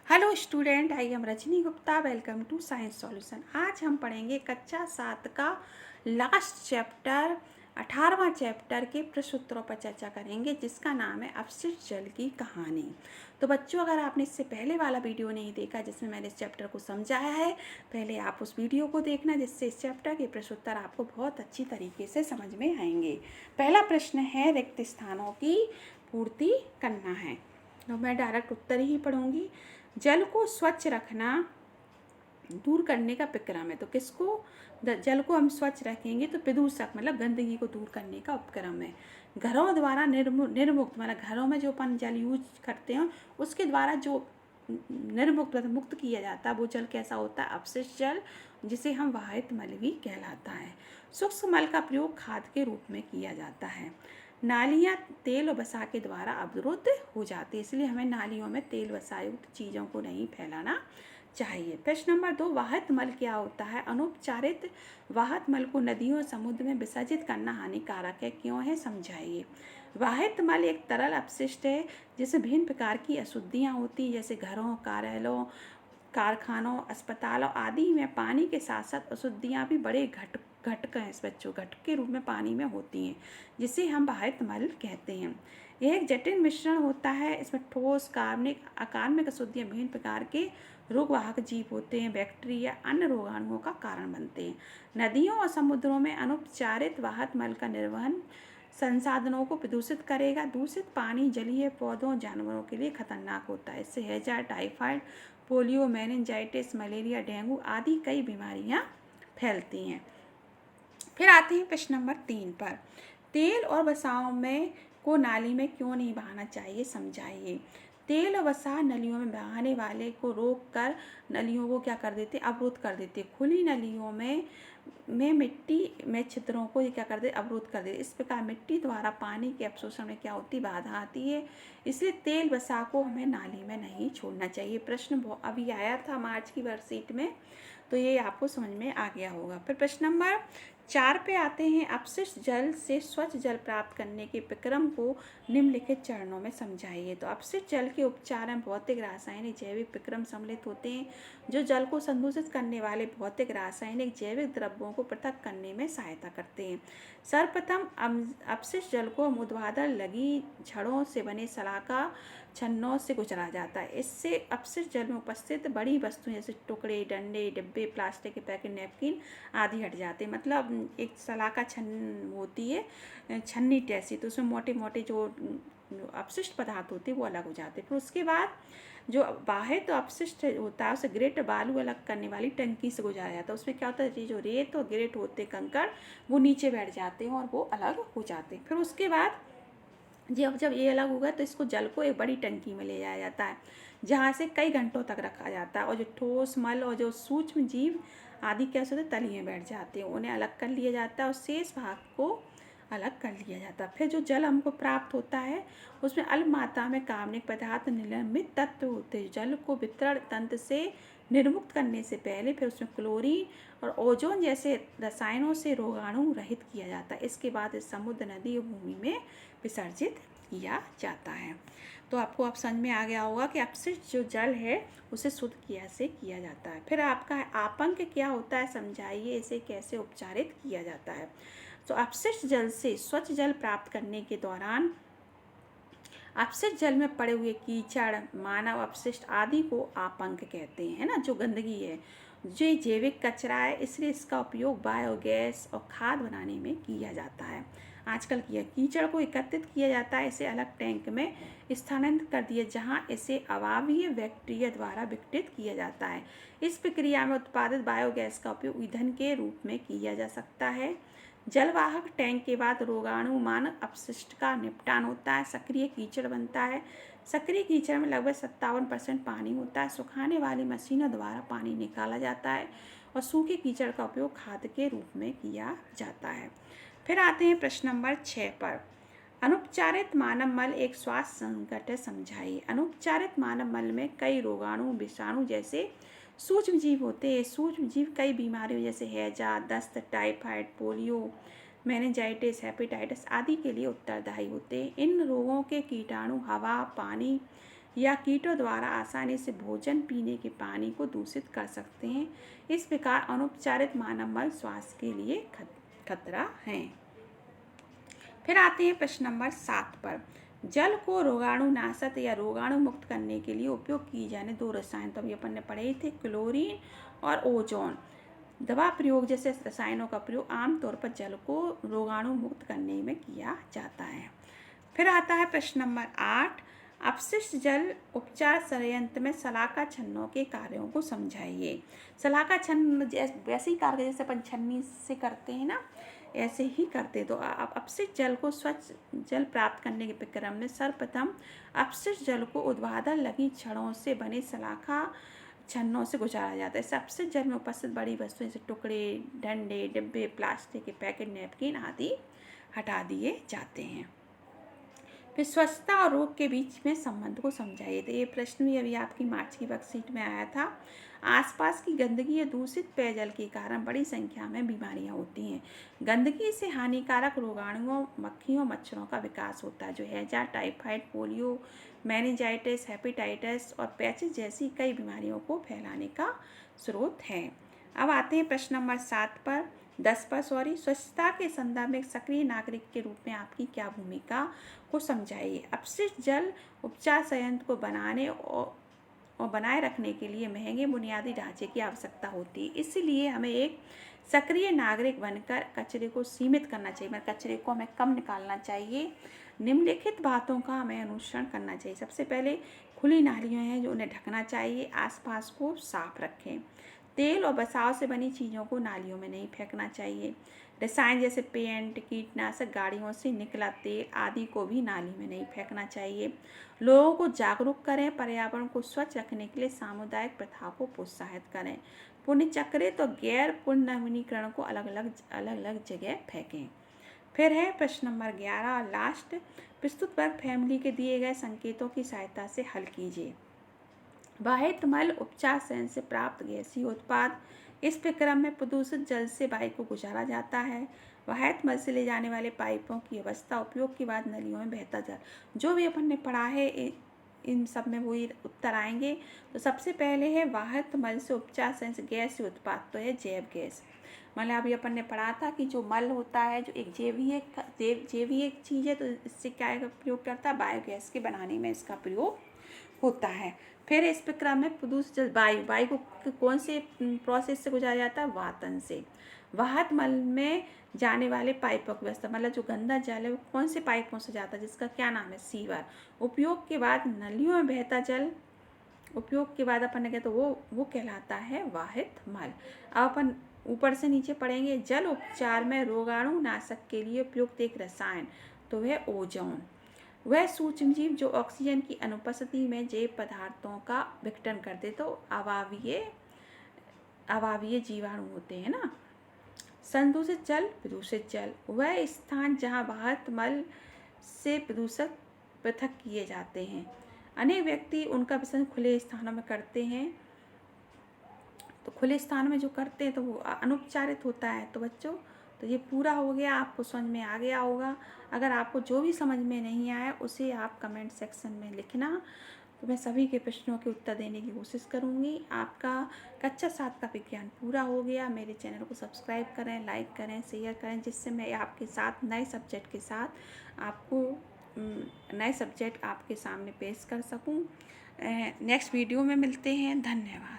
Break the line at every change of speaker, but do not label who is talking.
Hello student, I am Rajni Gupta. Welcome to science solution. आज हम पढ़ेंगे कक्षा 7 का लास्ट चैप्टर 18वां चैप्टर के प्रश्न उत्तरों पर चर्चा करेंगे, जिसका नाम है अपशिष्ट जल की कहानी। तो बच्चों, अगर आपने इससे पहले वाला वीडियो नहीं देखा जिसमें मैंने इस चैप्टर को समझाया है, पहले आप उस वीडियो को देखना, जिससे इस चैप्टर के प्रश्न उत्तर आपको बहुत अच्छी तरीके से समझ में आएंगे। पहला प्रश्न है, रिक्त स्थानों की पूर्ति करना है। तो मैं डायरेक्ट उत्तर ही पढ़ूंगी। जल को स्वच्छ रखना दूर करने का उपक्रम है। तो जल को हम स्वच्छ रखेंगे तो प्रदूषक मतलब गंदगी को दूर करने का उपक्रम है। घरों द्वारा निर्मुक्त मतलब घरों में जो अपन जल यूज करते हैं उसके द्वारा जो निर्मुक्त मुक्त किया जाता है वो जल कैसा होता है? अपशिष्ट जल, जिसे हम वाहित मल भी कहलाता है। सूक्ष्म मल का प्रयोग खाद के रूप में किया जाता है। नालियाँ तेल और वसा के द्वारा अवरुद्ध हो जाती है, इसलिए हमें नालियों में तेल वसा युक्त चीज़ों को नहीं फैलाना चाहिए। प्रश्न नंबर 2, वाहित मल क्या होता है? अनुपचारित वाहित मल को नदियों समुद्र में विसर्जित करना हानिकारक है। क्यों है, समझाइए। वाहित मल एक तरल अपशिष्ट है जिसमें विभिन्न प्रकार की अशुद्धियाँ होती हैं, जैसे घरों, कार्यालयों, कारखानों, अस्पतालों आदि में पानी के साथ साथ अशुद्धियाँ भी बड़े घटक के रूप में पानी में होती हैं, जिसे हम वाहित मल कहते हैं। यह एक जटिल मिश्रण होता है। इसमें ठोस, कार्बनिक, अकार्बनिक अशुद्धियाँ विभिन्न प्रकार के रोगवाहक जीव होते हैं, बैक्टीरिया, अन्य रोगाणुओं का कारण बनते हैं। नदियों और समुद्रों में अनुपचारित वाहित मल का निर्वहन संसाधनों को प्रदूषित करेगा। दूषित पानी जलीय पौधों, जानवरों के लिए खतरनाक होता है। इससे हैजा, typhoid, polio, meningitis, malaria, dengue आदि कई बीमारियां फैलती हैं। फिर आते हैं प्रश्न नंबर 3 पर। तेल और वसाओं में को नाली में क्यों नहीं बहाना चाहिए, समझाइए। तेल और वसा नलियों में बहाने वाले को रोक कर नलियों को क्या कर देते, अवरुद्ध कर देते। खुली नलियों में मिट्टी में छिद्रों को ये क्या कर देते, अवरुद्ध कर देते। इस प्रकार मिट्टी द्वारा पानी के अवशोषण में क्या होती, बाधा आती है। इसलिए तेल वसा को हमें नाली में नहीं छोड़ना चाहिए। प्रश्न अभी आया था मार्च की वर्कशीट में, तो ये आपको समझ में आ गया होगा। फिर प्रश्न नंबर 4 पे आते हैं। अपशिष्ट जल से स्वच्छ जल प्राप्त करने के प्रक्रम को निम्नलिखित चरणों में समझाइए। तो अपशिष्ट जल के उपचार में भौतिक, रासायनिक, जैविक प्रक्रम सम्मिलित होते हैं, जो जल को संदूषित करने वाले भौतिक, रासायनिक, जैविक द्रव्यों को पृथक करने में सहायता करते हैं। सर्वप्रथम अपशिष्ट जल को ऊर्ध्वाधर लगी छड़ों से बने सलाखा छन्नों से गुजरा जाता है। इससे अपशिष्ट जल में उपस्थित बड़ी वस्तुएं जैसे टुकड़े, डंडे, डिब्बे, प्लास्टिक के पैकेट, नैपकिन आदि हट जाते हैं। मतलब एक सलाखा छन्न होती है, छन्नी जैसी, तो उसमें मोटे मोटे जो अपशिष्ट पदार्थ होते हैं वो अलग हो जाते हैं। फिर उसके बाद जो बाहर तो अपशिष्ट होता है उसे ग्रेट बालू अलग करने वाली टंकी से गुजारा जाता है। उसमें क्या होता है, जो रेत और ग्रेट होते कंकड़ वो नीचे बैठ जाते हैं और वो अलग हो जाते हैं। फिर उसके बाद जब ये अलग होगा तो इसको जल को एक बड़ी टंकी में ले जाया जाता है, जहाँ से कई घंटों तक रखा जाता है। और जो ठोस, मल और जो सूक्ष्म जीव आदि कैसे होते तली में बैठ जाते हैं, उन्हें अलग कर लिया जाता है और शेष भाग को अलग कर लिया जाता है। फिर जो जल हमको प्राप्त होता है उसमें अल्प मात्रा में कार्बनिक पदार्थ, निलंबित तत्व होते हैं। जल को वितरण तंत्र से निर्मुक्त करने से पहले फिर उसमें क्लोरीन और ओजोन जैसे रसायनों से रोगाणु रहित किया जाता है। इसके बाद इस समुद्र, नदी और भूमि में विसर्जित किया जाता है। तो आपको अब समझ में आ गया होगा कि अपशिष्ट जो जल है उसे शुद्ध किया जाता है। फिर आपका आपंक क्या होता है, समझाइए, इसे कैसे उपचारित किया जाता है। तो अपशिष्ट जल से स्वच्छ जल प्राप्त करने के दौरान अपशिष्ट जल में पड़े हुए कीचड़, मानव अपशिष्ट आदि को आपंक कहते हैं, है ना, जो गंदगी है, जो जैविक कचरा है, इसलिए इसका उपयोग बायोगैस और खाद बनाने में किया जाता है। आजकल कीचड़ को एकत्रित किया जाता है, इसे अलग टैंक में स्थानांतरित कर दिया, जहां इसे अवायवीय बैक्टीरिया द्वारा विघटित किया जाता है। इस प्रक्रिया में उत्पादित बायोगैस का उपयोग ईंधन के रूप में किया जा सकता है। जलवाहक टैंक के बाद रोगाणु मानव अपशिष्ट का निपटान होता है। सक्रिय कीचड़ बनता है। सक्रिय कीचड़ में लगभग 57% पानी होता है। सुखाने वाली मशीनों द्वारा पानी निकाला जाता है और सूखे कीचड़ का उपयोग खाद के रूप में किया जाता है। फिर आते हैं प्रश्न नंबर 6 पर। अनुपचारित मानव मल एक स्वास्थ्य संकट है, समझाइए। अनुपचारित मानव मल में कई रोगाणु, विषाणु जैसे सूक्ष्म जीव होते हैं। सूक्ष्म जीव कई बीमारियों जैसे हैजा, दस्त, टाइफाइड, पोलियो, मेनिंजाइटिस, हेपेटाइटिस आदि के लिए उत्तरदायी होते हैं। इन रोगों के कीटाणु हवा, पानी या कीटों द्वारा आसानी से भोजन पीने के पानी को दूषित कर सकते हैं। इस प्रकार अनुपचारित मानव मल स्वास्थ्य के लिए खतरा है। फिर आते हैं प्रश्न नंबर 7 पर। जल को रोगाणुनाशक या रोगाणु मुक्त करने के लिए उपयोग किए जाने 2 रसायन, तो अभी अपन ने पढ़े ही थे, क्लोरीन और ओजोन। दवा प्रयोग जैसे रसायनों का प्रयोग आमतौर पर जल को रोगाणु मुक्त करने में किया जाता है। फिर आता है प्रश्न नंबर 8। अपशिष्ट जल उपचार संयंत्र में शलाका छन्नों के कार्यों को समझाइए। शलाका छन्न वैसे ही कार्य जैसे अपन छन्नी से करते हैं ना, ऐसे ही करते। तो अपशिष्ट जल को स्वच्छ जल प्राप्त करने के क्रम में सर्वप्रथम अपशिष्ट जल को ऊर्ध्वाधर लगी छड़ों से बने शलाका छन्नों से गुजारा जाता है। इस अपशिष्ट जल में उपस्थित बड़ी वस्तुएं जैसे टुकड़े, डंडे, डिब्बे, प्लास्टिक के पैकेट, नैपकिन आदि हटा दिए जाते हैं। फिर स्वच्छता और रोग के बीच में संबंध को समझाइए। तो ये प्रश्न भी अभी आपकी मार्च की वर्कशीट में आया था। आसपास की गंदगी या दूषित पेयजल के कारण बड़ी संख्या में बीमारियां होती हैं। गंदगी से हानिकारक रोगाणुओं, मक्खियों, मच्छरों का विकास होता है, जो हैजा, टाइफाइड, पोलियो, मेनिंजाइटिस, हेपेटाइटिस और पैचिस जैसी कई बीमारियों को फैलाने का स्रोत है। अब आते हैं प्रश्न नंबर 10 पर स्वच्छता के संदर्भ में एक सक्रिय नागरिक के रूप में आपकी क्या भूमिका को समझाइए। अपशिष्ट जल उपचार संयंत्र को बनाने और बनाए रखने के लिए महंगे बुनियादी ढांचे की आवश्यकता होती है, इसलिए हमें एक सक्रिय नागरिक बनकर कचरे को सीमित करना चाहिए, कचरे को हमें कम निकालना चाहिए। निम्नलिखित बातों का हमें अनुसरण करना चाहिए। सबसे पहले खुली नालियाँ हैं जो उन्हें ढकना चाहिए, आसपास को साफ रखें। तेल और वसाव से बनी चीज़ों को नालियों में नहीं फेंकना चाहिए। रसायन जैसे पेंट, कीटनाशक, गाड़ियों से निकला तेल आदि को भी नाली में नहीं फेंकना चाहिए। लोगों को जागरूक करें, पर्यावरण को स्वच्छ रखने के लिए सामुदायिक प्रथा को प्रोत्साहित करें। पुनर्चक्रित और गैर पुनर्नवीनीकरण को अलग अलग जगह फेंकें। फिर है प्रश्न नंबर 11 लास्ट। प्रस्तुत वर्ग फैमिली के दिए गए संकेतों की सहायता से हल कीजिए। वाहित मल उपचार संयंत्र से प्राप्त गैसीय उत्पाद। इस प्रक्रम में प्रदूषित जल से वायु को गुजारा जाता है। वाहित मल से ले जाने वाले पाइपों की अवस्था, उपयोग के बाद नलियों में बहता जल। जो भी अपन ने पढ़ा है इन सब में वही उत्तर आएंगे। तो सबसे पहले है वाहित मल से उपचार संयंत्र गैसीय उत्पाद, तो है जैव गैस। मतलब अभी अपन ने पढ़ा था कि जो मल होता है जो एक जैवीय चीज़ है, तो इससे क्या प्रयोग करता है, बायोगैस के बनाने में इसका प्रयोग होता है। फिर इस प्रक्रम में प्रदूषित जल वायु को कौन से प्रोसेस से गुजारा जाता है, वातन से। वाहित मल में जाने वाले पाइपों की व्यवस्था, मतलब जो गंदा जल है वो कौन से पाइपों से जाता है, जिसका क्या नाम है, सीवर। उपयोग के बाद नलियों में बहता जल, उपयोग के बाद अपन ने कहते तो वो कहलाता है वाहित मल। अब अपन ऊपर से नीचे पढ़ेंगे। जल उपचार में रोगाणुनाशक के लिए उपयुक्त एक रसायन, तो वह ओजोन। वह सूक्ष्मजीव जो ऑक्सीजन की अनुपस्थिति में जैव पदार्थों का विघटन करते, तो अवावीय जीवाणु होते हैं ना। संदूषित जल, प्रदूषित जल, वह स्थान जहाँ वाहित मल से प्रदूषक पृथक किए जाते हैं। अनेक व्यक्ति उनका विसर्जन खुले स्थानों में करते हैं, तो खुले स्थान में जो करते हैं तो वो अनुपचारित होता है। तो बच्चों, तो ये पूरा हो गया, आपको समझ में आ गया होगा। अगर आपको जो भी समझ में नहीं आया उसे आप कमेंट सेक्शन में लिखना, तो मैं सभी के प्रश्नों के उत्तर देने की कोशिश करूँगी। आपका कक्षा 7 का विज्ञान पूरा हो गया। मेरे चैनल को सब्सक्राइब करें, लाइक करें, शेयर करें, जिससे मैं आपके साथ नए सब्जेक्ट के साथ आपको नए सब्जेक्ट आपके सामने पेश कर सकूं। नेक्स्ट वीडियो में मिलते हैं। धन्यवाद।